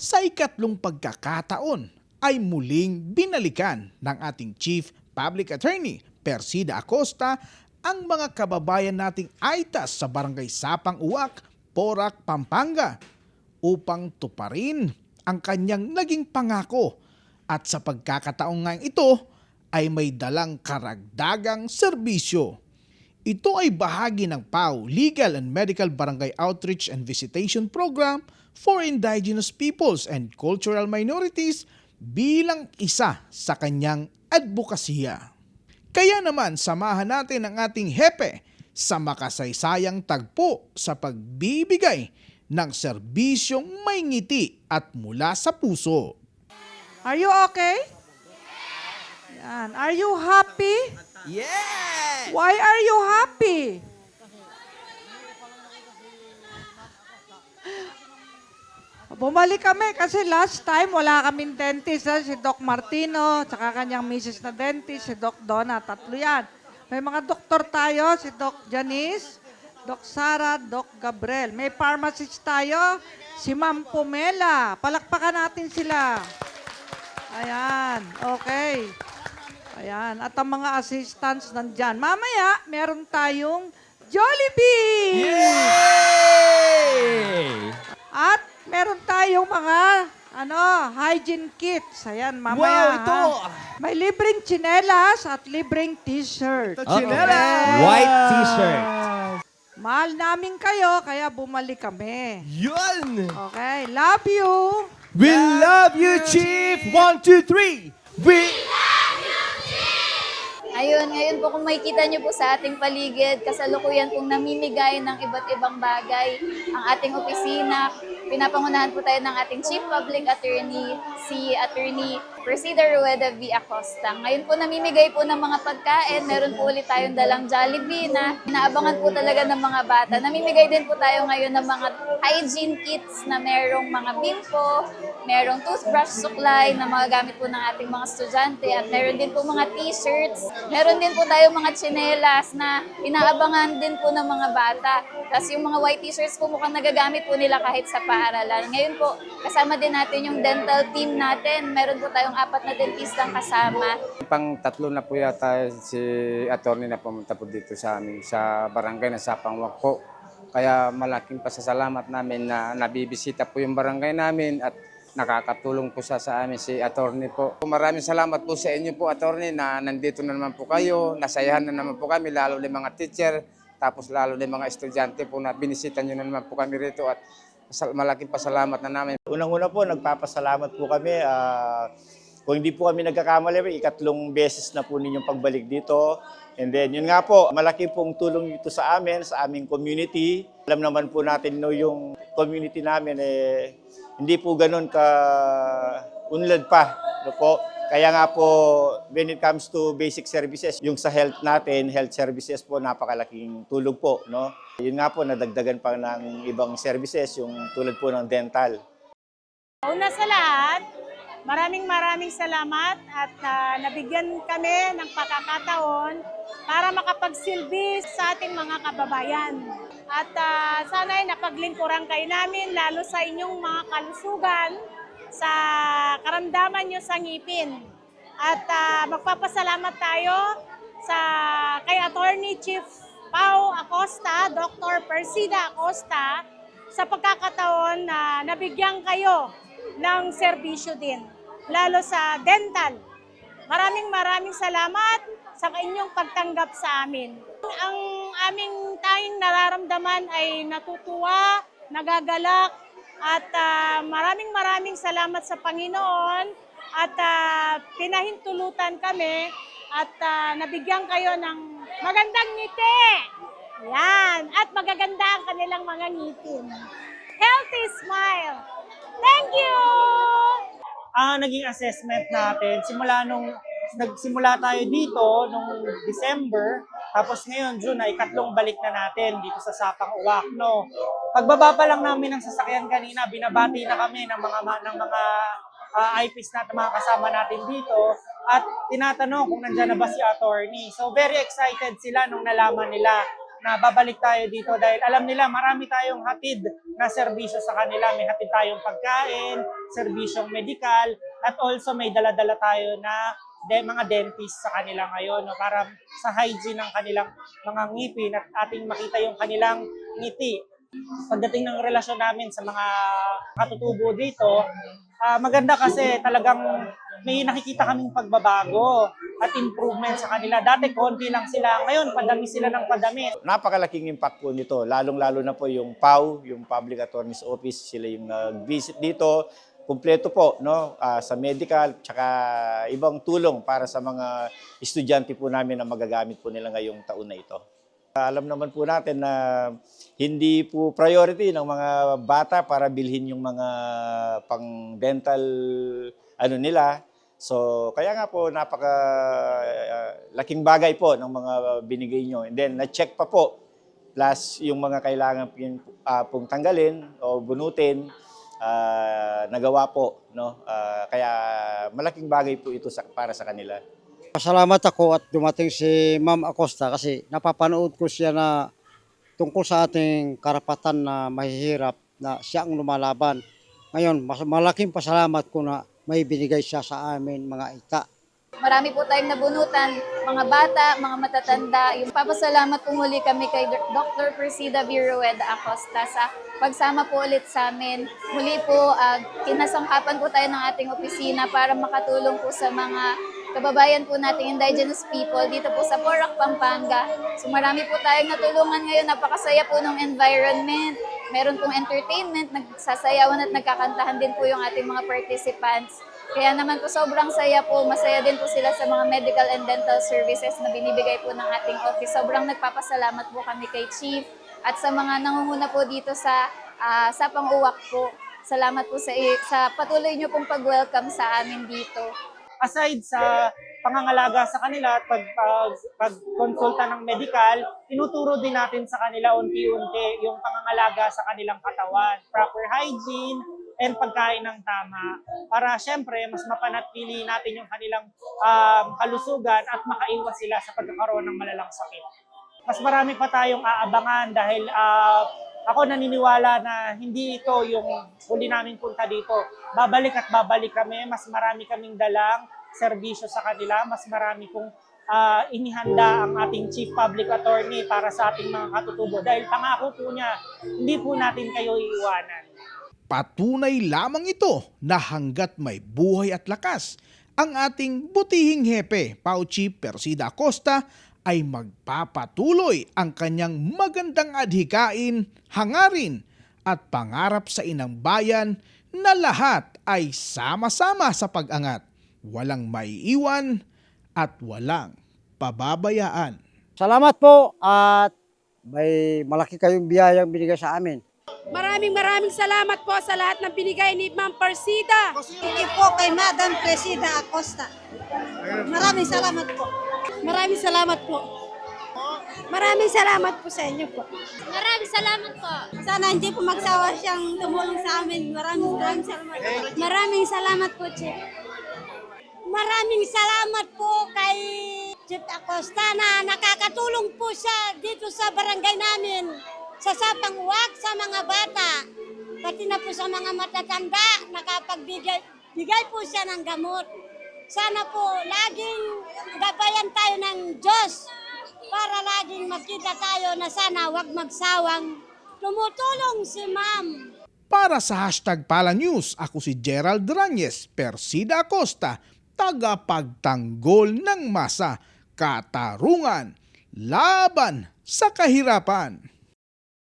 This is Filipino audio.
Sa ikatlong pagkakataon ay muling binalikan ng ating Chief Public Attorney Persida Acosta ang mga kababayan nating Aitas sa Barangay Sapang Uwak, Porac, Pampanga upang tuparin ang kanyang naging pangako at sa pagkakataong nga ito ay may dalang karagdagang serbisyo. Ito ay bahagi ng PAO Legal and Medical Barangay Outreach and Visitation Program for Indigenous Peoples and Cultural Minorities bilang isa sa kanyang advokasya. Kaya naman samahan natin ang ating hepe sa makasaysayang tagpo sa pagbibigay ng serbisyong may ngiti at mula sa puso. Are you okay? Yan. Are you happy? Yes! Why are you happy? Bumalik kami kasi last time wala kaming dentist. Si Doc Martino, tsaka kanyang misis na dentist, si Doc Donna, tatlo yan. May mga doktor tayo, si Doc Janice, Doc Sara, Doc Gabriel. May pharmacist tayo, si Ma'am Pumela. Palakpakan natin sila. Ayan, okay. Ayan, at ang mga assistants nandyan. Mamaya, meron tayong Jollibee! Yay! At meron tayong mga hygiene kits. Ayan, mamaya. Wow, ito! ha? May libreng tsinelas at libreng t-shirt. White t-shirt. Mahal namin kayo, kaya bumalik kami. Yun! Okay, love you. We love you, Chief! 1, 2, 3! We... Ayun, ngayon po kung makikita niyo po sa ating paligid, kasalukuyan pong namimigay ng iba't ibang bagay ang ating opisina. Pinapangunahan po tayo ng ating Chief Public Attorney, si Attorney Persida Rueda V. Acosta. Ngayon po namimigay po ng mga pagkain. Meron po ulit tayong dalang Jollibee na inaabangan po talaga ng mga bata. Namimigay din po tayo ngayon ng mga hygiene kits na merong mga bimpo, merong toothbrush supply na magagamit po ng ating mga estudyante at meron din po mga t-shirts. Meron din po tayong mga tsinelas na inaabangan din po ng mga bata. Tapos yung mga white t-shirts po mukhang nagagamit po nila kahit sa paaralan. Ngayon po, kasama din natin yung dental team natin. Meron po tayong 4 na dentistang kasama. Pang tatlo na po yata si attorney na pumunta po dito sa amin sa barangay na Sapang Uwak po. Kaya malaking pasasalamat namin na nabibisita po yung barangay namin at nakakatulong po sa amin si attorney po. Maraming salamat po sa inyo po, attorney, na nandito na naman po kayo. Nasayahan na naman po kami, lalo na mga teacher, tapos lalo na mga estudyante po na binisita nyo na naman po kami rito at malaking pasalamat na namin. Unang-una po, nagpapasalamat po kami. Kung hindi po kami nagkakamali, ikatlong beses na po ninyong pagbalik dito. And then, yun nga po, malaki pong tulong ito sa amin, sa aming community. Alam naman po natin, no, yung community namin, hindi po ganun ka-unlad pa. No, po. Kaya nga po, when it comes to basic services, yung sa health natin, health services po, napakalaking tulong po. No? Yun nga po, nadagdagan pa ng ibang services, yung tulad po ng dental. Una sa lahat, maraming salamat at nabigyan kami ng pagkakataon para makapagsilbi sa ating mga kababayan. At sana'y napaglingkuran kayo namin, lalo sa inyong mga kalusugan, sa karamdaman nyo sa ngipin. At magpapasalamat tayo kay Attorney Chief Pao Acosta, Dr. Persida Acosta, sa pagkakataon na nabigyan kayo ng serbisyo din, lalo sa dental. Maraming salamat sa inyong pagtanggap sa amin. Ang aming tanging nararamdaman ay natutuwa, nagagalak, at maraming salamat sa Panginoon at pinahintulutan kami at nabigyan kayo ng magandang ngiti. Yan, at magaganda ang kanilang mga ngipin. Healthy smile. Thank you! Naging assessment natin, nagsimula tayo dito nung December, tapos ngayon June ay ikatlong balik na natin dito sa Sapang Uwak, no. Pagbaba pa lang namin ng sasakyan kanina, binabati na kami ng mga IPs natin, mga kasama natin dito, at tinatanong kung nandiyan na ba si attorney. So very excited sila nung nalaman nila na babalik tayo dito dahil alam nila marami tayong hatid na serbisyo sa kanila. May hatid tayong pagkain, serbisyong medikal, at also may dala-dala tayo na mga dentist sa kanila ngayon, no, para sa hygiene ng kanilang mga ngipin at ating makita yung kanilang ngiti. Pagdating ng relasyon namin sa mga katutubo dito, maganda kasi talagang may nakikita kaming pagbabago at improvement sa kanila. Dati konti lang sila, ngayon padami sila ng padami. Napakalaking impact po nito, lalong-lalo na po yung PAW, yung Public Attorney's Office, sila yung nag-visit dito. Kumpleto po, no, sa medical, tsaka ibang tulong para sa mga estudyante po namin na magagamit po nila ngayong taon na ito. Alam naman po natin na hindi po priority ng mga bata para bilhin yung mga pang-dental nila. So, kaya nga po, laking bagay po ng mga binigay nyo. And then, na-check pa po, plus yung mga kailangan pong tanggalin o bunutin, nagawa po. No? Kaya malaking bagay po ito para sa kanila. Pasalamat ako at dumating si Ma'am Acosta kasi napapanood ko siya na tungkol sa ating karapatan na mahihirap na siya ang lumalaban. Ngayon, malaking pasalamat ko na may binigay siya sa amin mga ita. Marami po tayong nabunutan, mga bata, mga matatanda. Yung papasalamat po muli kami kay Dr. Persida Virueda Acosta sa pagsama po ulit sa amin. Muli po, kinasangkapan po tayo ng ating opisina para makatulong po sa mga kababayan po nating indigenous people dito po sa Porac, Pampanga. So marami po tayong natulungan ngayon. Napakasaya po ng environment. Meron pong entertainment, nagsasayawan at nagkakantahan din po yung ating mga participants. Kaya naman po sobrang saya po, masaya din po sila sa mga medical and dental services na binibigay po ng ating office. Sobrang nagpapasalamat po kami kay Chief at sa mga nangunguna po dito sa Sapang Uwak po. Salamat po sa patuloy nyo pong pag-welcome sa amin dito. Aside sa pangangalaga sa kanila at pagkonsulta ng medical, tinuturo din natin sa kanila unti-unti yung pangangalaga sa kanilang katawan, proper hygiene, and pagkain ng tama para syempre mas mapanatili natin yung kanilang kalusugan at makaiwas sila sa pagkakaroon ng malalang sakit. Mas marami pa tayong aabangan dahil ako naniniwala na hindi ito yung huli naming punta dito. Babalik at babalik kami, mas marami kaming dalang serbisyo sa kanila, mas marami pong inihanda ang ating Chief Public Attorney para sa ating mga katutubo dahil pangako po niya, hindi po natin kayo iiwanan. Patunay lamang ito na hanggat may buhay at lakas, ang ating butihing hepe, PAW Chief Persida Acosta, ay magpapatuloy ang kanyang magandang adhikain, hangarin at pangarap sa inang bayan na lahat ay sama-sama sa pag-angat, walang maiiwan at walang pababayaan. Salamat po at may malaki kayong biyayang binigay sa amin. Maraming salamat po sa lahat ng binigay ni Ma'am Persida. Thank you po kay Madam Presida Acosta. Maraming salamat po. Maraming salamat po. Maraming salamat po sa inyo po. Maraming salamat po. Sana hindi po magsawa siyang tumulong sa amin. Maraming salamat. Maraming salamat po, Chief. Maraming salamat po kay Chief Acosta na nakakatulong po siya dito sa barangay namin. Sa Sapang Uwak, sa mga bata, pati na po sa mga matatanda, nakapagbigay po siya ng gamot. Sana po laging gabayan tayo ng Diyos para laging makita tayo na sana wag magsawang tumutulong si Ma'am. Para sa #PalaNews, ako si Gerald Ranyes, Persida Acosta, tagapagtanggol ng masa, katarungan, laban sa kahirapan.